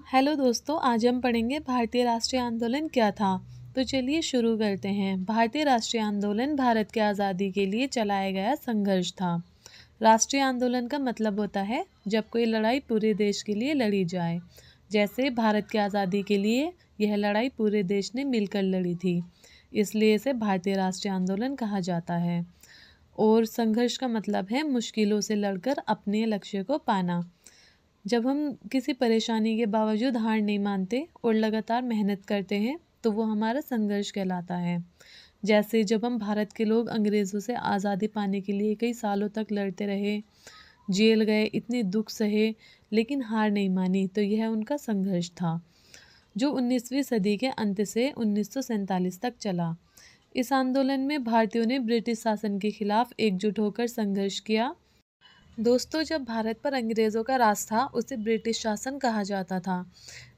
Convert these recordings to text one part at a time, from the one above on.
Hello दोस्तों, आज हम पढ़ेंगे भारतीय राष्ट्रीय आंदोलन क्या था। तो चलिए शुरू करते हैं। भारतीय राष्ट्रीय आंदोलन भारत की आज़ादी के लिए चलाया गया संघर्ष था। राष्ट्रीय आंदोलन का मतलब होता है जब कोई लड़ाई पूरे देश के लिए लड़ी जाए। जैसे भारत की आज़ादी के लिए यह लड़ाई पूरे देश ने मिलकर लड़ी थी, इसलिए इसे भारतीय राष्ट्रीय आंदोलन कहा जाता है। और संघर्ष का मतलब है मुश्किलों से लड़कर अपने लक्ष्य को पाना। जब हम किसी परेशानी के बावजूद हार नहीं मानते और लगातार मेहनत करते हैं तो वो हमारा संघर्ष कहलाता है। जैसे जब हम भारत के लोग अंग्रेज़ों से आज़ादी पाने के लिए कई सालों तक लड़ते रहे, जेल गए, इतने दुख सहे, लेकिन हार नहीं मानी, तो यह उनका संघर्ष था जो 19वीं सदी के अंत से 1947 तक चला। इस आंदोलन में भारतीयों ने ब्रिटिश शासन के खिलाफ एकजुट होकर संघर्ष किया। दोस्तों, जब भारत पर अंग्रेज़ों का राज था उसे ब्रिटिश शासन कहा जाता था।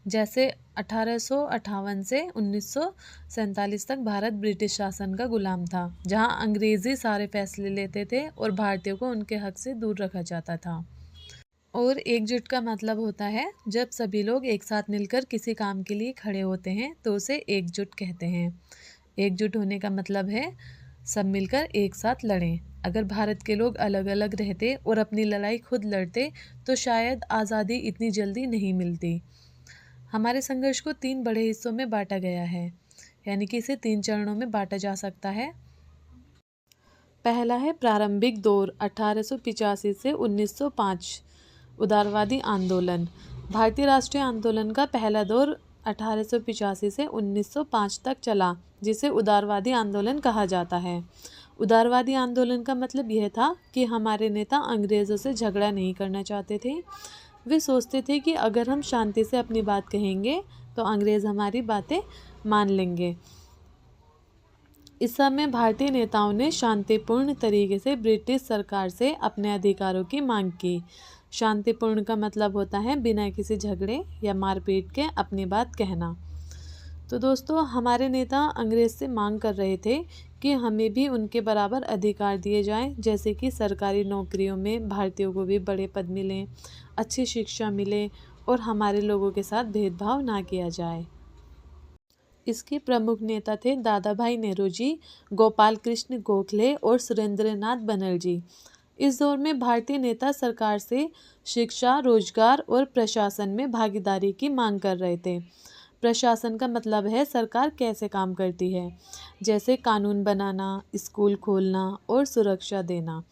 जैसे 1858 से 1947 तक भारत ब्रिटिश शासन का गुलाम था, जहां अंग्रेज़ी सारे फैसले लेते थे और भारतीयों को उनके हक से दूर रखा जाता था। और एकजुट का मतलब होता है जब सभी लोग एक साथ मिलकर किसी काम के लिए खड़े होते हैं तो उसे एकजुट कहते हैं। एकजुट होने का मतलब है सब मिलकर एक साथ लड़ें। अगर भारत के लोग अलग अलग रहते और अपनी लड़ाई खुद लड़ते तो शायद आज़ादी इतनी जल्दी नहीं मिलती। हमारे संघर्ष को 3 बड़े हिस्सों में बांटा गया है, यानी कि इसे 3 चरणों में बांटा जा सकता है। पहला है प्रारंभिक दौर 1885 से 1905 उदारवादी आंदोलन। भारतीय राष्ट्रीय आंदोलन का पहला दौर 1885 से 1905 तक चला, जिसे उदारवादी आंदोलन कहा जाता है। उदारवादी आंदोलन का मतलब यह था कि हमारे नेता अंग्रेज़ों से झगड़ा नहीं करना चाहते थे। वे सोचते थे कि अगर हम शांति से अपनी बात कहेंगे तो अंग्रेज़ हमारी बातें मान लेंगे। इस समय भारतीय नेताओं ने शांतिपूर्ण तरीके से ब्रिटिश सरकार से अपने अधिकारों की मांग की। शांतिपूर्ण का मतलब होता है बिना किसी झगड़े या मारपीट के अपनी बात कहना। तो दोस्तों, हमारे नेता अंग्रेज़ से मांग कर रहे थे कि हमें भी उनके बराबर अधिकार दिए जाएं, जैसे कि सरकारी नौकरियों में भारतीयों को भी बड़े पद मिलें, अच्छी शिक्षा मिले और हमारे लोगों के साथ भेदभाव ना किया जाए। इसके प्रमुख नेता थे दादा भाई नेहरू, गोपाल कृष्ण गोखले और सुरेंद्रनाथ बनर्जी। इस दौर में भारतीय नेता सरकार से शिक्षा, रोजगार और प्रशासन में भागीदारी की मांग कर रहे थे। प्रशासन का मतलब है सरकार कैसे काम करती है, जैसे कानून बनाना, स्कूल खोलना और सुरक्षा देना।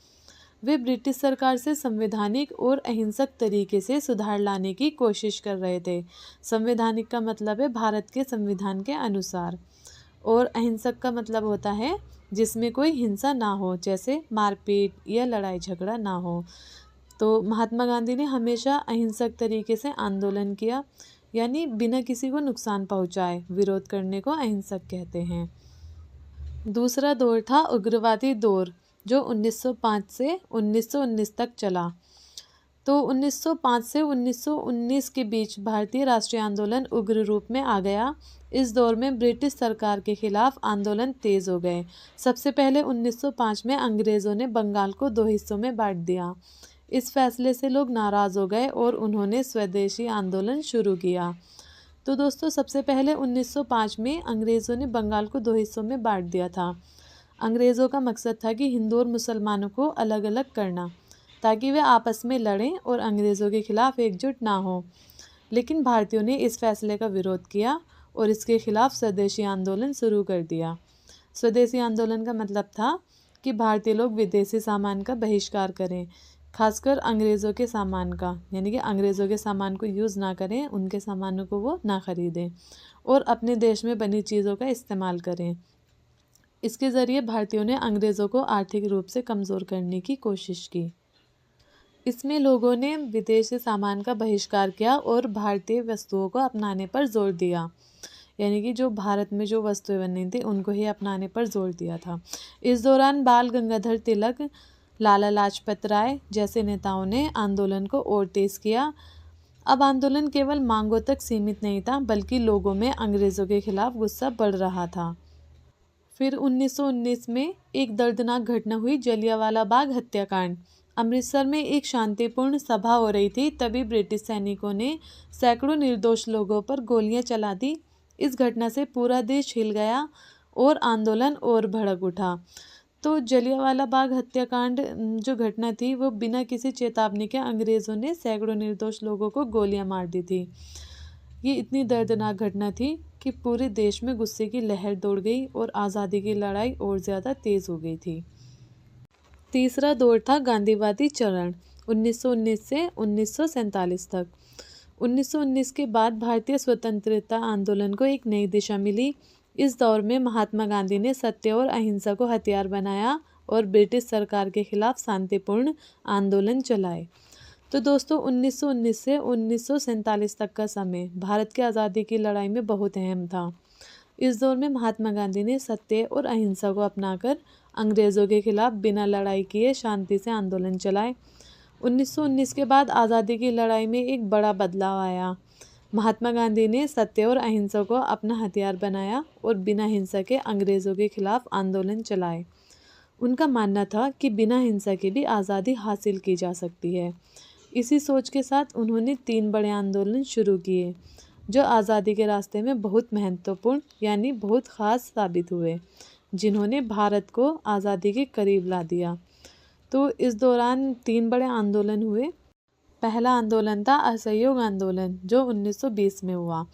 वे ब्रिटिश सरकार से संवैधानिक और अहिंसक तरीके से सुधार लाने की कोशिश कर रहे थे। संवैधानिक का मतलब है भारत के संविधान के अनुसार, और अहिंसक का मतलब होता है जिसमें कोई हिंसा ना हो, जैसे मारपीट या लड़ाई झगड़ा ना हो। तो महात्मा गांधी ने हमेशा अहिंसक तरीके से आंदोलन किया, यानी बिना किसी को नुकसान पहुंचाए विरोध करने को अहिंसक कहते हैं। दूसरा दौर था उग्रवादी दौर, जो 1905 से 1919 तक चला। तो 1905 से 1919 के बीच भारतीय राष्ट्रीय आंदोलन उग्र रूप में आ गया। इस दौर में ब्रिटिश सरकार के खिलाफ आंदोलन तेज हो गए। सबसे पहले 1905 में अंग्रेज़ों ने बंगाल को 2 हिस्सों में बांट दिया। इस फैसले से लोग नाराज़ हो गए और उन्होंने स्वदेशी आंदोलन शुरू किया। तो दोस्तों, सबसे पहले 1905 में अंग्रेज़ों ने बंगाल को 2 हिस्सों में बांट दिया था। अंग्रेज़ों का मकसद था कि हिंदू और मुसलमानों को अलग अलग करना, ताकि वे आपस में लड़ें और अंग्रेज़ों के खिलाफ एकजुट ना हो। लेकिन भारतीयों ने इस फैसले का विरोध किया और इसके खिलाफ स्वदेशी आंदोलन शुरू कर दिया। स्वदेशी आंदोलन का मतलब था कि भारतीय लोग विदेशी सामान का बहिष्कार करें, खासकर अंग्रेज़ों के सामान का, यानी कि अंग्रेज़ों के सामान को यूज़ ना करें, उनके सामानों को वो ना ख़रीदें और अपने देश में बनी चीज़ों का इस्तेमाल करें। इसके ज़रिए भारतीयों ने अंग्रेज़ों को आर्थिक रूप से कमज़ोर करने की कोशिश की। इसमें लोगों ने विदेशी सामान का बहिष्कार किया और भारतीय वस्तुओं को अपनाने पर जोर दिया, यानी कि जो भारत में जो वस्तुएं बनी थी उनको ही अपनाने पर जोर दिया था। इस दौरान बाल गंगाधर तिलक, लाला लाजपत राय जैसे नेताओं ने आंदोलन को और तेज़ किया। अब आंदोलन केवल मांगों तक सीमित नहीं था, बल्कि लोगों में अंग्रेज़ों के खिलाफ गुस्सा बढ़ रहा था। फिर 1919 में एक दर्दनाक घटना हुई, जलियांवाला बाग हत्याकांड। अमृतसर में एक शांतिपूर्ण सभा हो रही थी, तभी ब्रिटिश सैनिकों ने सैकड़ों निर्दोष लोगों पर गोलियां चला दी। इस घटना से पूरा देश हिल गया और आंदोलन और भड़क उठा। तो जलियांवाला बाग हत्याकांड जो घटना थी वो बिना किसी चेतावनी के अंग्रेज़ों ने सैकड़ों निर्दोष लोगों को गोलियां मार दी थी। ये इतनी दर्दनाक घटना थी कि पूरे देश में गुस्से की लहर दौड़ गई और आज़ादी की लड़ाई और ज़्यादा तेज़ हो गई थी। तीसरा दौर था गांधीवादी चरण, 1919 से 1947 तक। 1919 के बाद भारतीय स्वतंत्रता आंदोलन को एक नई दिशा मिली। इस दौर में महात्मा गांधी ने सत्य और अहिंसा को हथियार बनाया और ब्रिटिश सरकार के खिलाफ शांतिपूर्ण आंदोलन चलाए। तो दोस्तों 1919 से 1947 तक का समय भारत की आज़ादी की लड़ाई में बहुत अहम था। इस दौर में महात्मा गांधी ने सत्य और अहिंसा को अपनाकर अंग्रेज़ों के खिलाफ बिना लड़ाई किए शांति से आंदोलन चलाए। 1919 के बाद आज़ादी की लड़ाई में एक बड़ा बदलाव आया। महात्मा गांधी ने सत्य और अहिंसा को अपना हथियार बनाया और बिना हिंसा के अंग्रेज़ों के खिलाफ आंदोलन चलाए। उनका मानना था कि बिना हिंसा के भी आज़ादी हासिल की जा सकती है। इसी सोच के साथ उन्होंने 3 बड़े आंदोलन शुरू किए जो आज़ादी के रास्ते में बहुत महत्वपूर्ण यानी बहुत ख़ास साबित हुए, जिन्होंने भारत को आज़ादी के करीब ला दिया। तो इस दौरान 3 बड़े आंदोलन हुए। पहला आंदोलन था असहयोग आंदोलन जो 1920 में हुआ।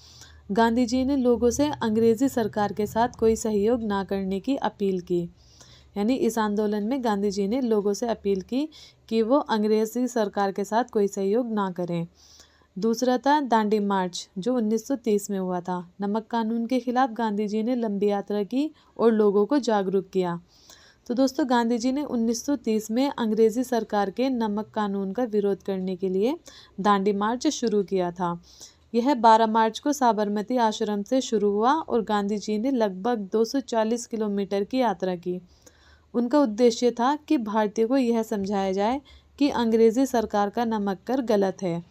गांधी जी ने लोगों से अंग्रेज़ी सरकार के साथ कोई सहयोग ना करने की अपील की। यानी इस आंदोलन में गांधी जी ने लोगों से अपील की कि वो अंग्रेज़ी सरकार के साथ कोई सहयोग ना करें। दूसरा था दांडी मार्च जो 1930 में हुआ था। नमक कानून के खिलाफ गांधी जी ने लंबी यात्रा की और लोगों को जागरूक किया। तो दोस्तों गांधी जी ने 1930 में अंग्रेज़ी सरकार के नमक कानून का विरोध करने के लिए दांडी मार्च शुरू किया था। यह 12 मार्च को साबरमती आश्रम से शुरू हुआ और गांधी जी ने लगभग 240 किलोमीटर की यात्रा की। उनका उद्देश्य था कि भारतीयों को यह समझाया जाए कि अंग्रेज़ी सरकार का नमक कर गलत है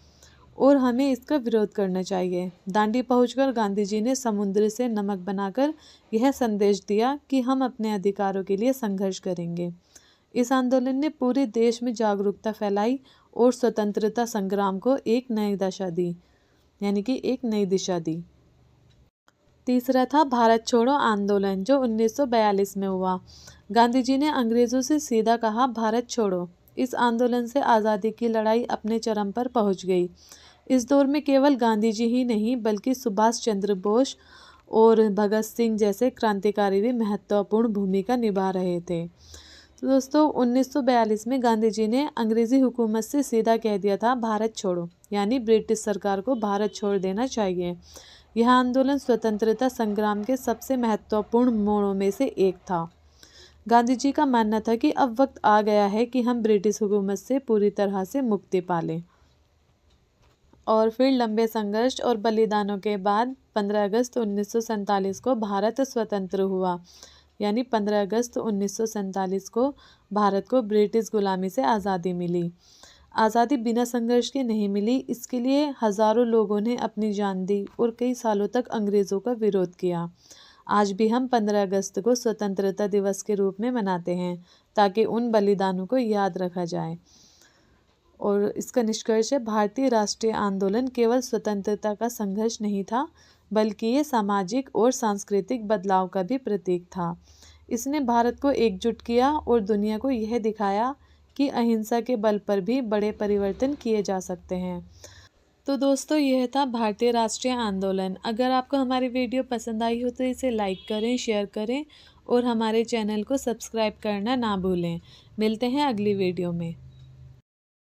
और हमें इसका विरोध करना चाहिए। दांडी पहुंचकर गांधी जी ने समुद्र से नमक बनाकर यह संदेश दिया कि हम अपने अधिकारों के लिए संघर्ष करेंगे। इस आंदोलन ने पूरे देश में जागरूकता फैलाई और स्वतंत्रता संग्राम को एक नई दिशा दी, यानी कि एक नई दिशा दी। तीसरा था भारत छोड़ो आंदोलन जो 1942 में हुआ। गांधी जी ने अंग्रेज़ों से सीधा कहा भारत छोड़ो। इस आंदोलन से आज़ादी की लड़ाई अपने चरम पर पहुंच गई। इस दौर में केवल गांधी जी ही नहीं बल्कि सुभाष चंद्र बोस और भगत सिंह जैसे क्रांतिकारी भी महत्वपूर्ण भूमिका निभा रहे थे। तो दोस्तों 1942 में गांधी जी ने अंग्रेज़ी हुकूमत से सीधा कह दिया था भारत छोड़ो, यानी ब्रिटिश सरकार को भारत छोड़ देना चाहिए। यह आंदोलन स्वतंत्रता संग्राम के सबसे महत्वपूर्ण मोड़ों में से एक था। गांधी जी का मानना था कि अब वक्त आ गया है कि हम ब्रिटिश हुकूमत से पूरी तरह से मुक्ति पा लें। और फिर लंबे संघर्ष और बलिदानों के बाद 15 अगस्त 1947 को भारत स्वतंत्र हुआ। यानी 15 अगस्त 1947 को भारत को ब्रिटिश गुलामी से आज़ादी मिली। आज़ादी बिना संघर्ष के नहीं मिली, इसके लिए हज़ारों लोगों ने अपनी जान दी और कई सालों तक अंग्रेज़ों का विरोध किया। आज भी हम 15 अगस्त को स्वतंत्रता दिवस के रूप में मनाते हैं ताकि उन बलिदानों को याद रखा जाए। और इसका निष्कर्ष है भारतीय राष्ट्रीय आंदोलन केवल स्वतंत्रता का संघर्ष नहीं था बल्कि ये सामाजिक और सांस्कृतिक बदलाव का भी प्रतीक था। इसने भारत को एकजुट किया और दुनिया को यह दिखाया कि अहिंसा के बल पर भी बड़े परिवर्तन किए जा सकते हैं। तो दोस्तों यह था भारतीय राष्ट्रीय आंदोलन। अगर आपको हमारी वीडियो पसंद आई हो तो इसे लाइक करें, शेयर करें और हमारे चैनल को सब्सक्राइब करना ना भूलें। मिलते हैं अगली वीडियो में।